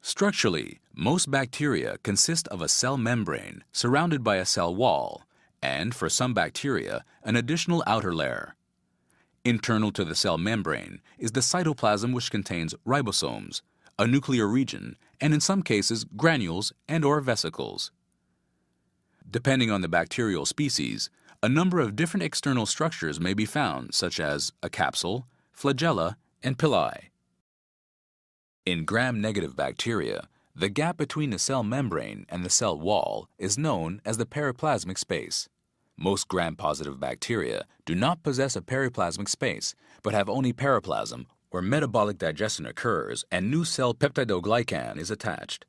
Structurally, most bacteria consist of a cell membrane surrounded by a cell wall, and for some bacteria, an additional outer layer. Internal to the cell membrane is the cytoplasm, which contains ribosomes, a nuclear region, and in some cases granules and/or vesicles. Depending on the bacterial species, a number of different external structures may be found, such as a capsule, flagella, and pili. In gram-negative bacteria, the gap between the cell membrane and the cell wall is known as the periplasmic space. Most gram-positive bacteria do not possess a periplasmic space, but have only periplasm, where metabolic digestion occurs and new cell peptidoglycan is attached.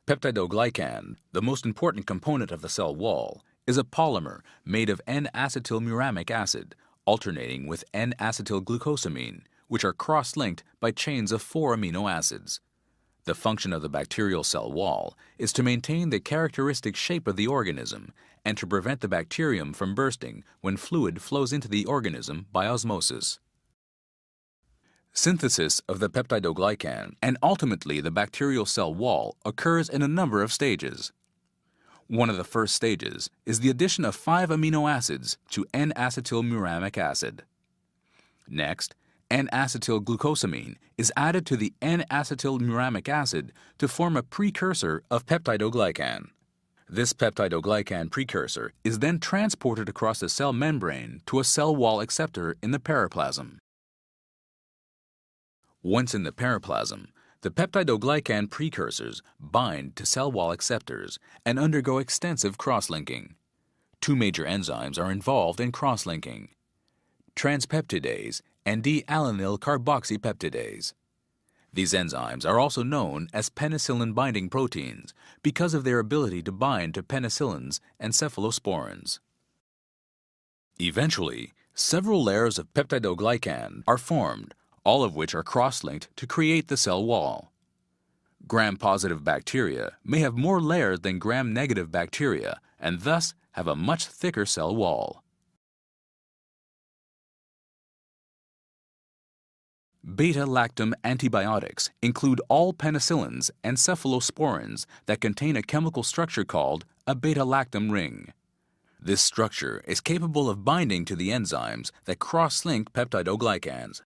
Peptidoglycan, the most important component of the cell wall, is a polymer made of N-acetylmuramic acid alternating with N-acetylglucosamine, which are cross-linked by chains of 4 amino acids. The function of the bacterial cell wall is to maintain the characteristic shape of the organism and to prevent the bacterium from bursting when fluid flows into the organism by osmosis. Synthesis of the peptidoglycan and ultimately the bacterial cell wall occurs in a number of stages. One of the first stages is the addition of 5 amino acids to N-acetylmuramic acid. Next, N-acetylglucosamine is added to the N-acetylmuramic acid to form a precursor of peptidoglycan. This peptidoglycan precursor is then transported across the cell membrane to a cell wall acceptor in the periplasm. Once in the periplasm, the peptidoglycan precursors bind to cell wall acceptors and undergo extensive cross-linking. 2 major enzymes are involved in cross-linking: transpeptidase and D-alanine carboxypeptidase. These enzymes are also known as penicillin-binding proteins because of their ability to bind to penicillins and cephalosporins. Eventually, several layers of peptidoglycan are formed, all of which are cross-linked to create the cell wall. Gram-positive bacteria may have more layers than gram-negative bacteria and thus have a much thicker cell wall. Beta-lactam antibiotics include all penicillins and cephalosporins that contain a chemical structure called a beta-lactam ring. This structure is capable of binding to the enzymes that cross-link peptidoglycans.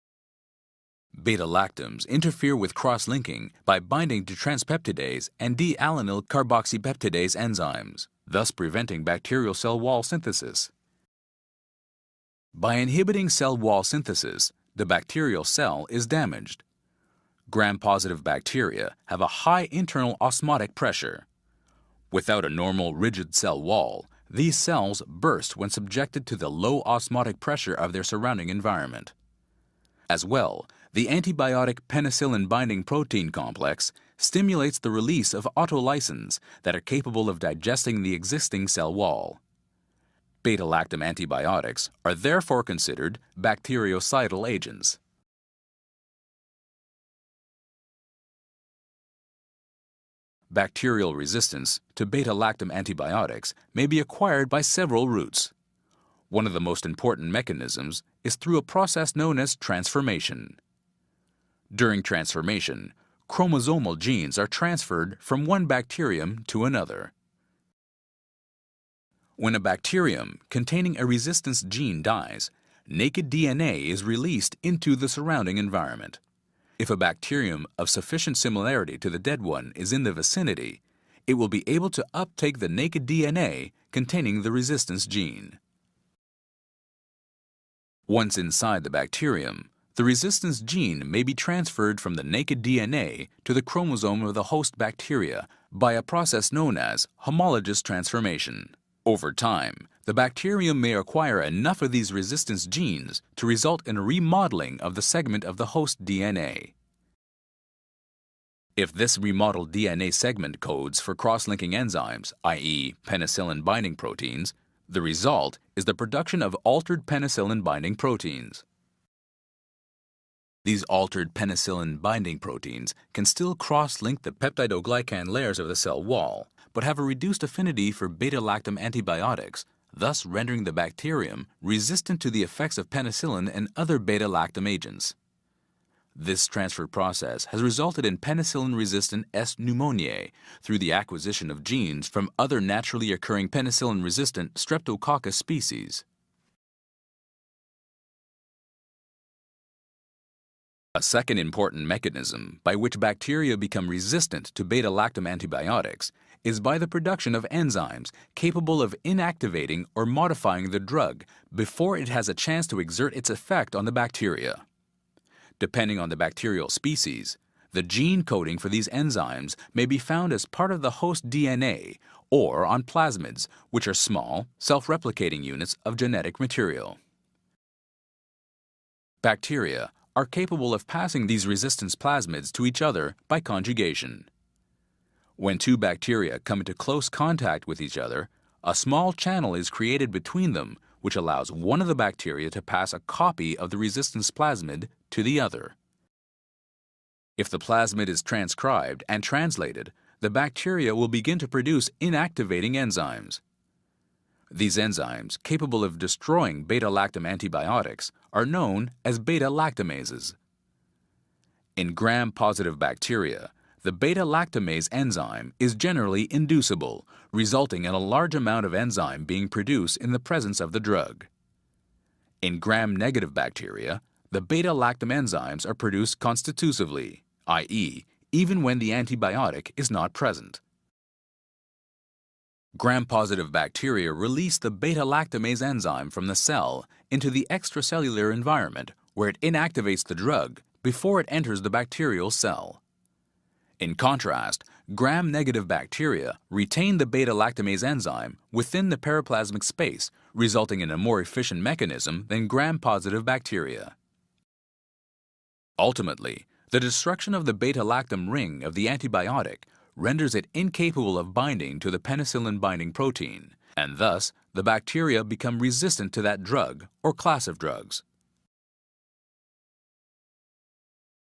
Beta-lactams interfere with cross-linking by binding to transpeptidase and D-alanine carboxypeptidase enzymes, thus preventing bacterial cell wall synthesis. By inhibiting cell wall synthesis, the bacterial cell is damaged. Gram-positive bacteria have a high internal osmotic pressure. Without a normal rigid cell wall, these cells burst when subjected to the low osmotic pressure of their surrounding environment. As well, the antibiotic penicillin-binding protein complex stimulates the release of autolysins that are capable of digesting the existing cell wall. Beta-lactam antibiotics are therefore considered bactericidal agents. Bacterial resistance to beta-lactam antibiotics may be acquired by several routes. One of the most important mechanisms is through a process known as transformation. During transformation, chromosomal genes are transferred from one bacterium to another. When a bacterium containing a resistance gene dies, naked DNA is released into the surrounding environment. If a bacterium of sufficient similarity to the dead one is in the vicinity, it will be able to uptake the naked DNA containing the resistance gene. Once inside the bacterium, the resistance gene may be transferred from the naked DNA to the chromosome of the host bacteria by a process known as homologous transformation. Over time, the bacterium may acquire enough of these resistance genes to result in a remodeling of the segment of the host DNA. If this remodeled DNA segment codes for cross-linking enzymes, i.e. penicillin-binding proteins, the result is the production of altered penicillin-binding proteins. These altered penicillin-binding proteins can still cross-link the peptidoglycan layers of the cell wall, but have a reduced affinity for beta-lactam antibiotics, thus rendering the bacterium resistant to the effects of penicillin and other beta-lactam agents. This transfer process has resulted in penicillin-resistant S. pneumoniae through the acquisition of genes from other naturally occurring penicillin-resistant Streptococcus species. A second important mechanism by which bacteria become resistant to beta-lactam antibiotics is by the production of enzymes capable of inactivating or modifying the drug before it has a chance to exert its effect on the bacteria. Depending on the bacterial species, the gene coding for these enzymes may be found as part of the host DNA or on plasmids, which are small, self-replicating units of genetic material. Bacteria are capable of passing these resistance plasmids to each other by conjugation. When two bacteria come into close contact with each other, a small channel is created between them which allows one of the bacteria to pass a copy of the resistance plasmid to the other. If the plasmid is transcribed and translated, the bacteria will begin to produce inactivating enzymes. These enzymes, capable of destroying beta-lactam antibiotics, are known as beta-lactamases. In gram-positive bacteria, the beta-lactamase enzyme is generally inducible, resulting in a large amount of enzyme being produced in the presence of the drug. In gram-negative bacteria, the beta-lactam enzymes are produced constitutively, i.e., even when the antibiotic is not present. Gram-positive bacteria release the beta-lactamase enzyme from the cell into the extracellular environment where it inactivates the drug before it enters the bacterial cell. In contrast, gram-negative bacteria retain the beta-lactamase enzyme within the periplasmic space, resulting in a more efficient mechanism than gram-positive bacteria. Ultimately, the destruction of the beta-lactam ring of the antibiotic renders it incapable of binding to the penicillin-binding protein, and thus the bacteria become resistant to that drug or class of drugs.